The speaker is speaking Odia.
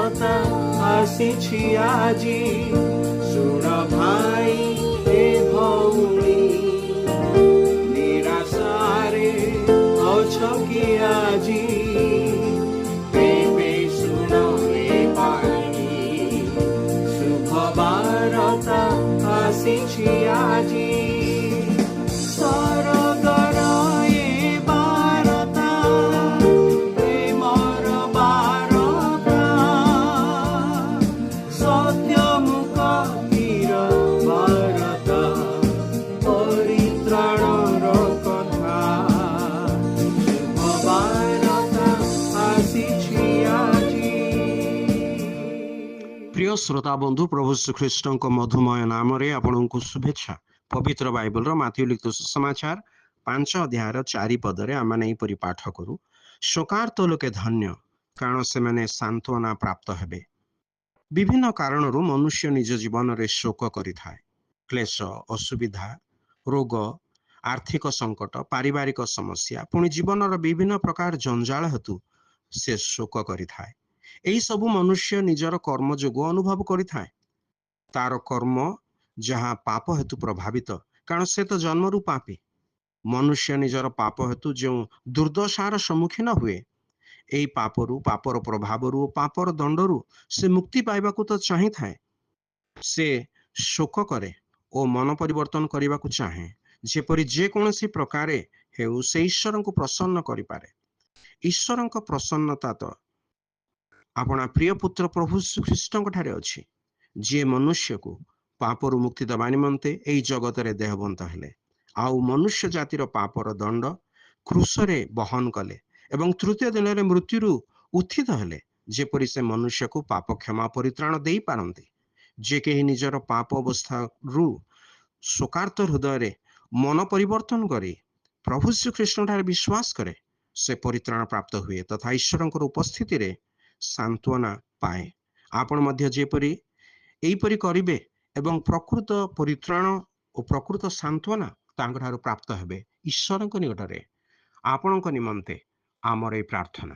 ବାରତା ଆସିଛି ଆଜି। ଶୁଣ ଭାଇ ଏ ଭଉଣୀ, ନିରାଶାରେ ଅଛ କି ଆଜି? ତେବେ ଶୁଣ ଏ ଭାଇ, ଶୁଭ ବାରତା ଆସିଛି ଆଜି। ସରଗର ଏ ବାରତା, ପ୍ରେମର ବାରତା, ସତ୍ୟମୁଖୀର ବାରତା, ପରିତ୍ରାଣର କଥା। ଶୁଭ ବାରତା ଆସିଛି ଆଜି। প্রিয় শ্ରୋତା ବନ୍ଧୁ, ପ୍ରଭୁ ଶ୍ରୀଖ୍ରୀଷ୍ଟଙ୍କ ମଧୁମୟ ନାମରେ ଆପଣଙ୍କୁ ଶୁଭେଚ୍ଛା। ପବିତ୍ର ବାଇବଲର ମାଥିଉ ଲିଖିତ ସୁସମାଚାର 5 ଅଧ୍ୟାୟର 4 ପଦରେ ଆମେ ଏହିପରି ପାଠ କରୁ, ଶୋକାର୍ତ୍ତ ଲୋକେ ଧନ୍ୟ, କାରଣ ସେମାନେ ସାନ୍ତ୍ୱନା ପ୍ରାପ୍ତ ହେବେ। ବିଭିନ୍ନ କାରଣରୁ ମନୁଷ୍ୟ ନିଜ ଜୀବନରେ ଶୋକ କରିଥାଏ। କ୍ଲେଶ, ଅସୁବିଧା, ରୋଗ, ଆର୍ଥିକ ସଙ୍କଟ, ପାରିବାରିକ ସମସ୍ୟା, ପୁଣି ଜୀବନର ବିଭିନ୍ନ ପ୍ରକାର ଜଞ୍ଜାଳ ହେତୁ ସେ ଶୋକ କରିଥାଏ। ଏହି ସବୁ ମନୁଷ୍ୟ ନିଜର କର୍ମ ଯୋଗୁଁ ଅନୁଭବ କରିଥାଏ। ତାର କର୍ମ ଯାହା ପାପ ହେତୁ ପ୍ରଭାବିତ, କାରଣ ସେ ତ ଜନ୍ମରୁ ପାପୀ। ମନୁଷ୍ୟ ନିଜର ପାପ ହେତୁ ଯେଉଁ ଦୁର୍ଦ୍ଦଶାର ସମ୍ମୁଖୀନ ହୁଏ, ଏହି ପାପରୁ, ପାପର ପ୍ରଭାବରୁ ଓ ପାପର ଦଣ୍ଡରୁ ସେ ମୁକ୍ତି ପାଇବାକୁ ତ ଚାହିଁଥାଏ। ସେ ଶୋକ କରେ ଓ ମନ ପରିବର୍ତ୍ତନ କରିବାକୁ ଚାହେଁ। ଯେପରି ଯେକୌଣସି ପ୍ରକାରେ ହେଉ ସେ ଈଶ୍ୱରଙ୍କୁ ପ୍ରସନ୍ନ କରିପାରେ। ଈଶ୍ୱରଙ୍କ ପ୍ରସନ୍ନତା ତ ଆପଣା ପ୍ରିୟ ପୁତ୍ର ପ୍ରଭୁ ଶ୍ରୀଖ୍ରୀଷ୍ଟଙ୍କ ଠାରେ ଅଛି, ଯିଏ ମନୁଷ୍ୟକୁ ପାପରୁ ମୁକ୍ତି ଦେବା ନିମନ୍ତେ ଏହି ଜଗତରେ ଦେହବନ୍ତ ହେଲେ, ଆଉ ମନୁଷ୍ୟ ଜାତିର ପାପର ଦଣ୍ଡ କ୍ରୁଶରେ ବହନ କଲେ ଏବଂ ତୃତୀୟ ଦିନରେ ମୃତ୍ୟୁରୁ ଉତ୍ଥିତ ହେଲେ, ଯେପରି ସେ ମନୁଷ୍ୟକୁ ପାପ କ୍ଷମା ପରିତ୍ରାଣ ଦେଇପାରନ୍ତି। ଯେ କେହି ନିଜର ପାପ ଅବସ୍ଥାରୁ ଶୋକାର୍ତ୍ତ ହୃଦୟରେ ମନ ପରିବର୍ତ୍ତନ କରି ପ୍ରଭୁ ଶ୍ରୀଖ୍ରୀଷ୍ଟଙ୍କଠାରେ ବିଶ୍ୱାସ କରେ, ସେ ପରିତ୍ରାଣ ପ୍ରାପ୍ତ ହୁଏ ତଥା ଈଶ୍ୱରଙ୍କର ଉପସ୍ଥିତିରେ ସାନ୍ତ୍ୱନା ପାଏ। ଆପଣ ମଧ୍ୟ ଯେପରି ଏହିପରି କରିବେ ଏବଂ ପ୍ରକୃତ ପରିତ୍ରାଣ ଓ ପ୍ରକୃତ ସାନ୍ତ୍ୱନା ତାଙ୍କଠାରୁ ପ୍ରାପ୍ତ ହେବେ। ଈଶ୍ୱରଙ୍କ ନିକଟରେ ଆପଣଙ୍କ ନିମନ୍ତେ ଆମର ଏହି ପ୍ରାର୍ଥନା।